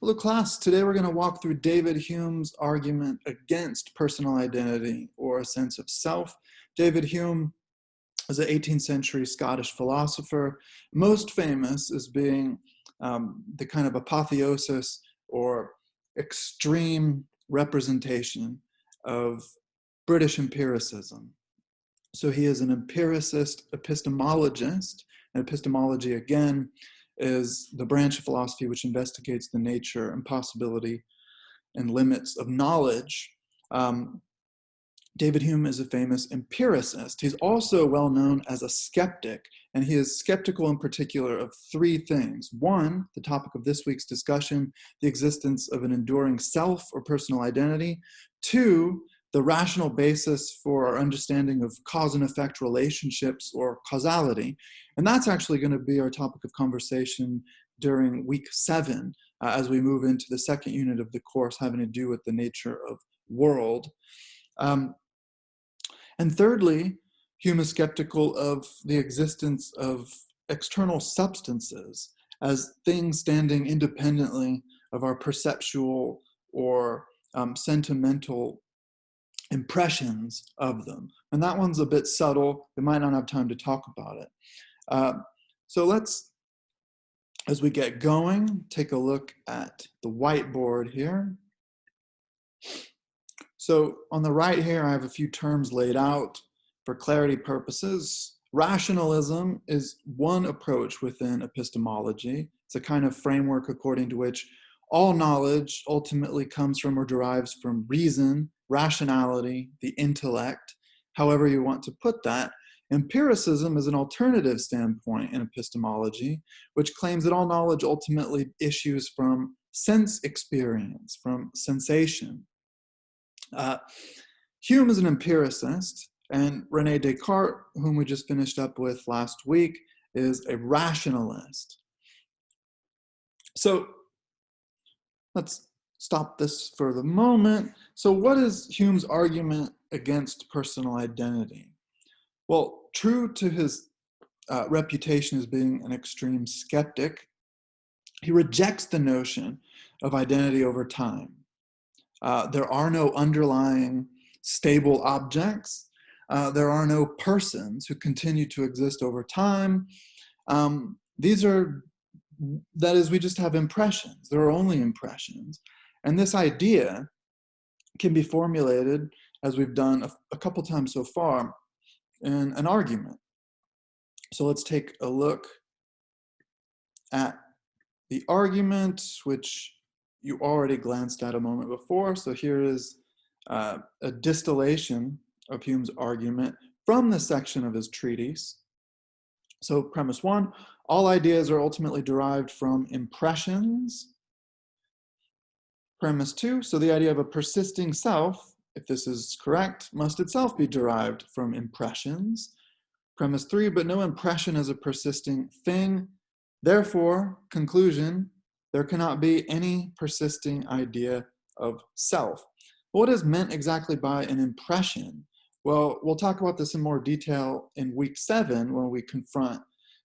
Hello class, today we're going to walk through David Hume's argument against personal identity or a sense of self. David Hume is an 18th century Scottish philosopher, most famous as being the kind of apotheosis or extreme representation of British empiricism. So he is an empiricist epistemologist, and epistemology again is the branch of philosophy which investigates the nature and possibility and limits of knowledge. David Hume is a famous empiricist. He's also well known as a skeptic, and he is skeptical in particular of three things. One, the topic of this week's discussion, the existence of an enduring self or personal identity. Two, the rational basis for our understanding of cause and effect relationships or causality. And that's actually going to be our topic of conversation during week 7 as we move into the second unit of the course having to do with the nature of world. And thirdly, Hume is skeptical of the existence of external substances as things standing independently of our perceptual or sentimental impressions of them. And that one's a bit subtle. We might not have time to talk about it. So let's, as we get going, take a look at the whiteboard here. So on the right here, I have a few terms laid out for clarity purposes. Rationalism is one approach within epistemology. It's a kind of framework according to which all knowledge ultimately comes from or derives from reason, rationality, the intellect, however you want to put that. Empiricism is an alternative standpoint in epistemology, which claims that all knowledge ultimately issues from sense experience, from sensation. Hume is an empiricist, and René Descartes, whom we just finished up with last week, is a rationalist. So let's stop this for the moment. So what is Hume's argument against personal identity? Well, true to his reputation as being an extreme skeptic, he rejects the notion of identity over time. There are no underlying stable objects. There are no persons who continue to exist over time. That is, we just have impressions. There are only impressions. And this idea can be formulated, as we've done a couple times so far, in an argument. So let's take a look at the argument, which you already glanced at a moment before. So here is a distillation of Hume's argument from the section of his treatise. So premise 1, all ideas are ultimately derived from impressions. Premise 2, so the idea of a persisting self, if this is correct, must itself be derived from impressions. Premise 3, but no impression is a persisting thing. Therefore, conclusion, there cannot be any persisting idea of self. What is meant exactly by an impression? Well, we'll talk about this in more detail in week 7 when we confront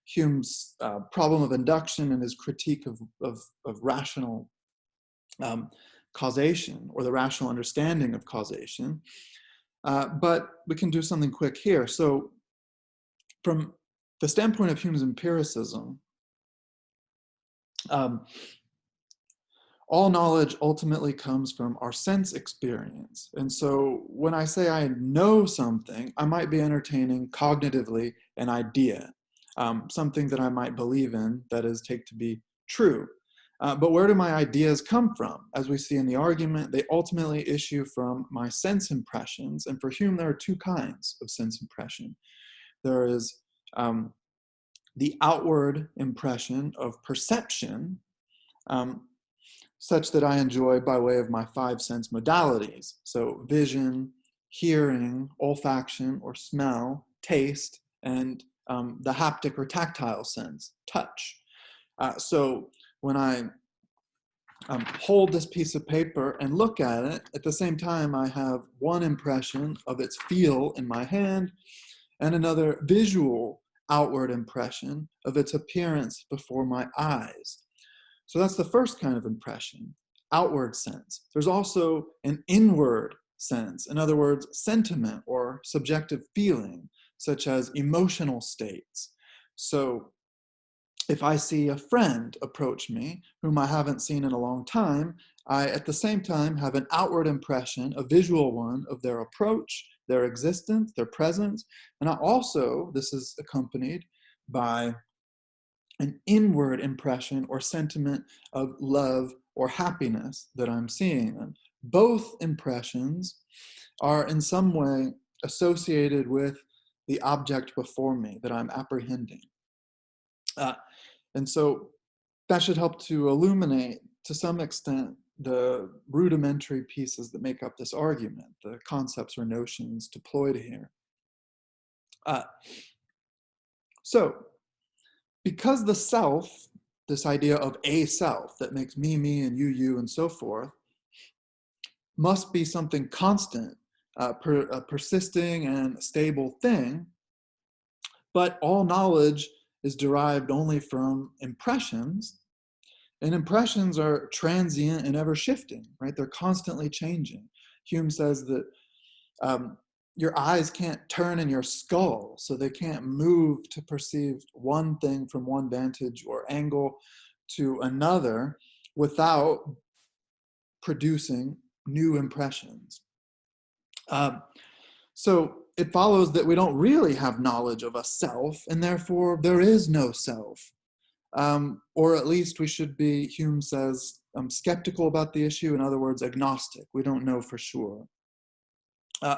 Hume's problem of induction and his critique of rational causation, or the rational understanding of causation. But we can do something quick here. So from the standpoint of Hume's empiricism, all knowledge ultimately comes from our sense experience. And so when I say I know something, I might be entertaining cognitively an idea, something that I might believe in, that is, take to be true. But where do my ideas come from? As we see in the argument, they ultimately issue from my sense impressions. And for Hume, there are two kinds of sense impression. There is the outward impression of perception, such that I enjoy by way of my 5 sense modalities. So vision, hearing, olfaction or smell, taste, and the haptic or tactile sense, touch. So when I hold this piece of paper and look at it, at the same time I have one impression of its feel in my hand and another visual outward impression of its appearance before my eyes. So that's the first kind of impression, outward sense. There's also an inward sense, in other words, sentiment or subjective feeling, such as emotional states. So if I see a friend approach me, whom I haven't seen in a long time, I at the same time have an outward impression, a visual one, of their approach, their existence, their presence. And I also, this is accompanied by an inward impression or sentiment of love or happiness that I'm seeing them. Both impressions are in some way associated with the object before me that I'm apprehending. And so that should help to illuminate, to some extent, the rudimentary pieces that make up this argument, the concepts or notions deployed here. So, because the self, this idea of a self that makes me, me, and you, and so forth, must be something constant, a persisting and stable thing, but all knowledge is derived only from impressions, and impressions are transient and ever shifting, right? They're constantly changing. Hume says that your eyes can't turn in your skull, so they can't move to perceive one thing from one vantage or angle to another without producing new impressions. So it follows that we don't really have knowledge of a self, and therefore there is no self. Or at least we should be, Hume says, skeptical about the issue, in other words, agnostic. We don't know for sure.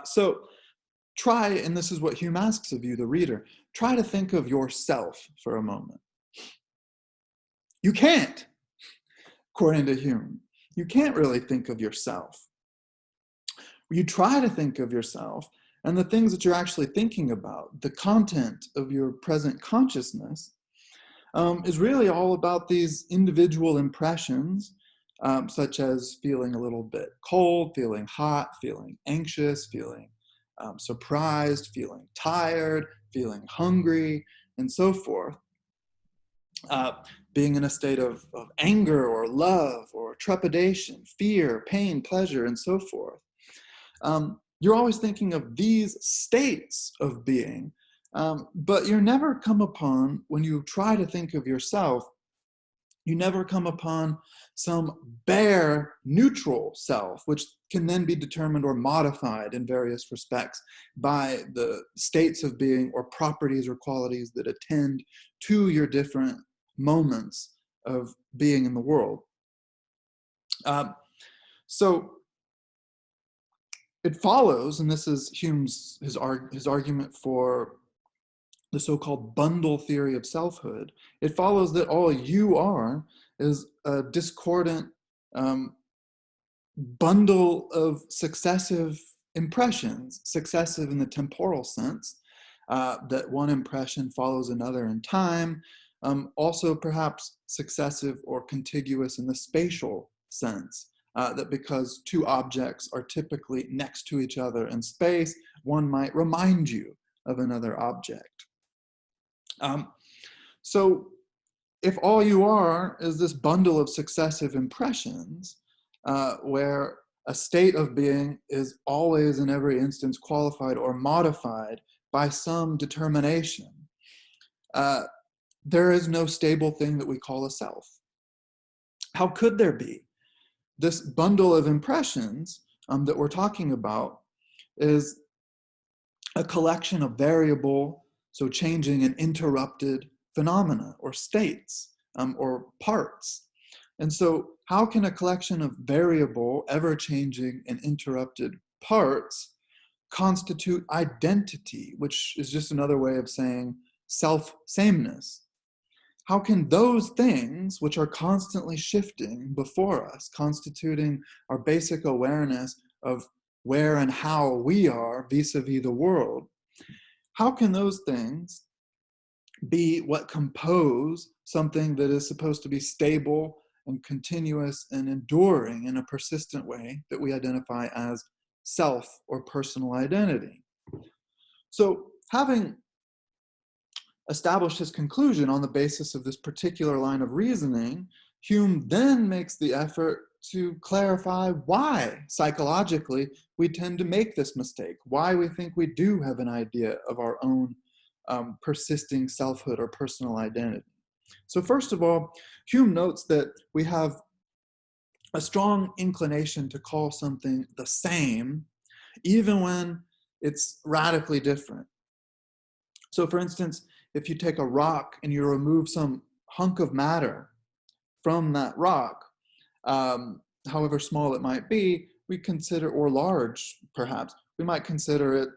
So try, and this is what Hume asks of you, the reader, try to think of yourself for a moment. You can't, according to Hume. You can't really think of yourself. You try to think of yourself, and the things that you're actually thinking about, the content of your present consciousness, is really all about these individual impressions, such as feeling a little bit cold, feeling hot, feeling anxious, feeling surprised, feeling tired, feeling hungry, and so forth. Being in a state of anger or love or trepidation, fear, pain, pleasure, and so forth. You're always thinking of these states of being, but you're never come upon, when you try to think of yourself, you never come upon some bare, neutral self, which can then be determined or modified in various respects by the states of being or properties or qualities that attend to your different moments of being in the world. So it follows, and this is Hume's his argument for the so-called bundle theory of selfhood, it follows that all you are is a discordant bundle of successive impressions, successive in the temporal sense, that one impression follows another in time, also perhaps successive or contiguous in the spatial sense, that because two objects are typically next to each other in space, one might remind you of another object. So if all you are is this bundle of successive impressions, where a state of being is always in every instance qualified or modified by some determination, there is no stable thing that we call a self. How could there be? This bundle of impressions that we're talking about is a collection of variable, so changing and interrupted phenomena or states or parts. And so how can a collection of variable, ever-changing and interrupted parts constitute identity, which is just another way of saying self-sameness? How can those things, which are constantly shifting before us, constituting our basic awareness of where and how we are vis-a-vis the world, how can those things be what compose something that is supposed to be stable and continuous and enduring in a persistent way that we identify as self or personal identity? So having established his conclusion on the basis of this particular line of reasoning, Hume then makes the effort to clarify why, psychologically, we tend to make this mistake, why we think we do have an idea of our own persisting selfhood or personal identity. So first of all, Hume notes that we have a strong inclination to call something the same, even when it's radically different. So for instance, if you take a rock and you remove some hunk of matter from that rock, however small it might be, we consider, or large perhaps, we might consider it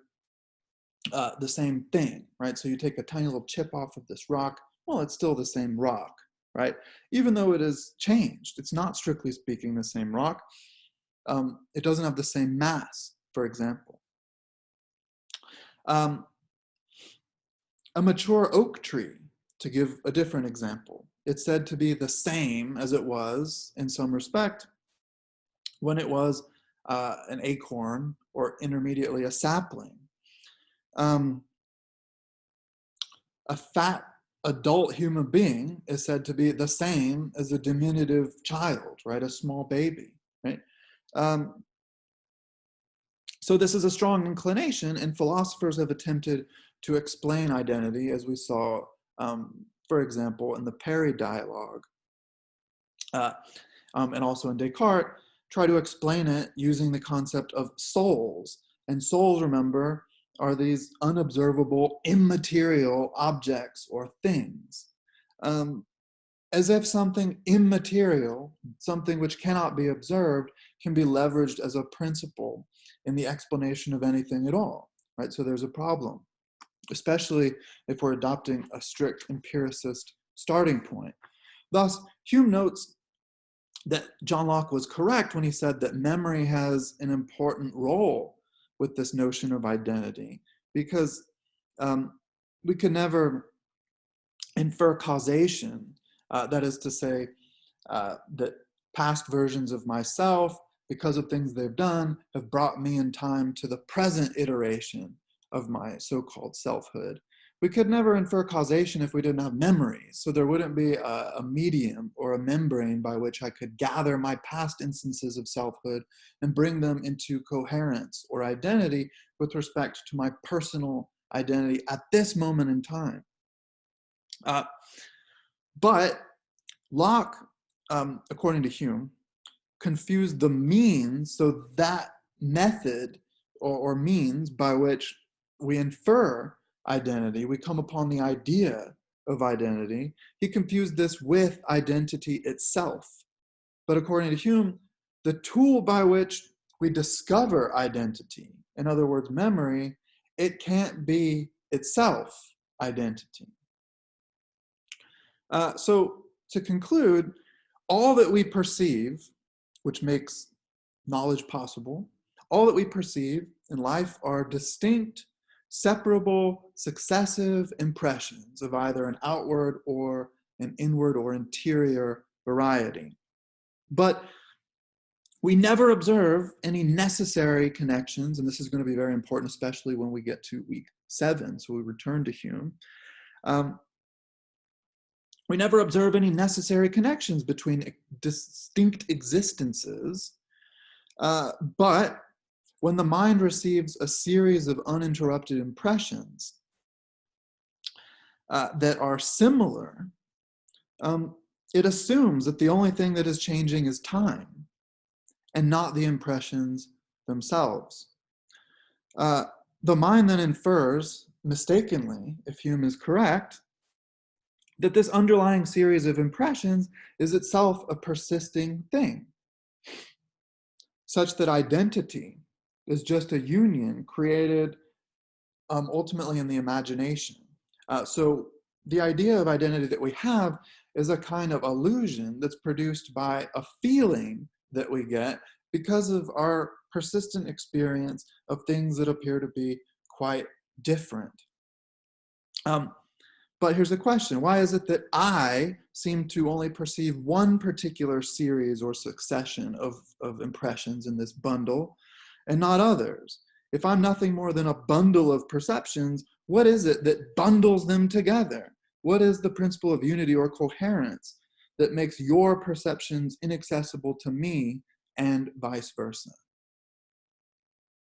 the same thing, right? So you take a tiny little chip off of this rock, well, it's still the same rock, right? Even though it has changed, it's not strictly speaking the same rock. It doesn't have the same mass, for example. A mature oak tree, to give a different example, it's said to be the same as it was in some respect when it was an acorn or intermediately a sapling. A fat adult human being is said to be the same as a diminutive child, right? A small baby, right? So this is a strong inclination, and philosophers have attempted to explain identity, as we saw, for example, in the Perry dialogue, and also in Descartes, try to explain it using the concept of souls. And souls, remember, are these unobservable, immaterial objects or things. As if something immaterial, something which cannot be observed, can be leveraged as a principle in the explanation of anything at all, right? So there's a problem, especially if we're adopting a strict empiricist starting point. Thus, Hume notes that John Locke was correct when he said that memory has an important role with this notion of identity, because we could never infer causation, that is to say, that past versions of myself, because of things they've done, have brought me in time to the present iteration of my so-called selfhood. We could never infer causation if we didn't have memories. So there wouldn't be a medium or a membrane by which I could gather my past instances of selfhood and bring them into coherence or identity with respect to my personal identity at this moment in time. But Locke, according to Hume, confused the means, so that method or means by which we infer identity, we come upon the idea of identity. He confused this with identity itself. But according to Hume, the tool by which we discover identity, in other words, memory, it can't be itself identity. So to conclude, all that we perceive, which makes knowledge possible, all that we perceive in life are distinct, separable, successive impressions of either an outward or an inward or interior variety. But we never observe any necessary connections, and this is going to be very important, especially when we get to week 7, so we return to Hume. We never observe any necessary connections between distinct existences, but when the mind receives a series of uninterrupted impressions that are similar, it assumes that the only thing that is changing is time and not the impressions themselves. The mind then infers, mistakenly, if Hume is correct, that this underlying series of impressions is itself a persisting thing, such that identity is just a union created ultimately in the imagination. So the idea of identity that we have is a kind of illusion that's produced by a feeling that we get because of our persistent experience of things that appear to be quite different. But here's the question: why is it that I seem to only perceive one particular series or succession of impressions in this bundle and not others? If I'm nothing more than a bundle of perceptions, what is it that bundles them together? What is the principle of unity or coherence that makes your perceptions inaccessible to me and vice versa.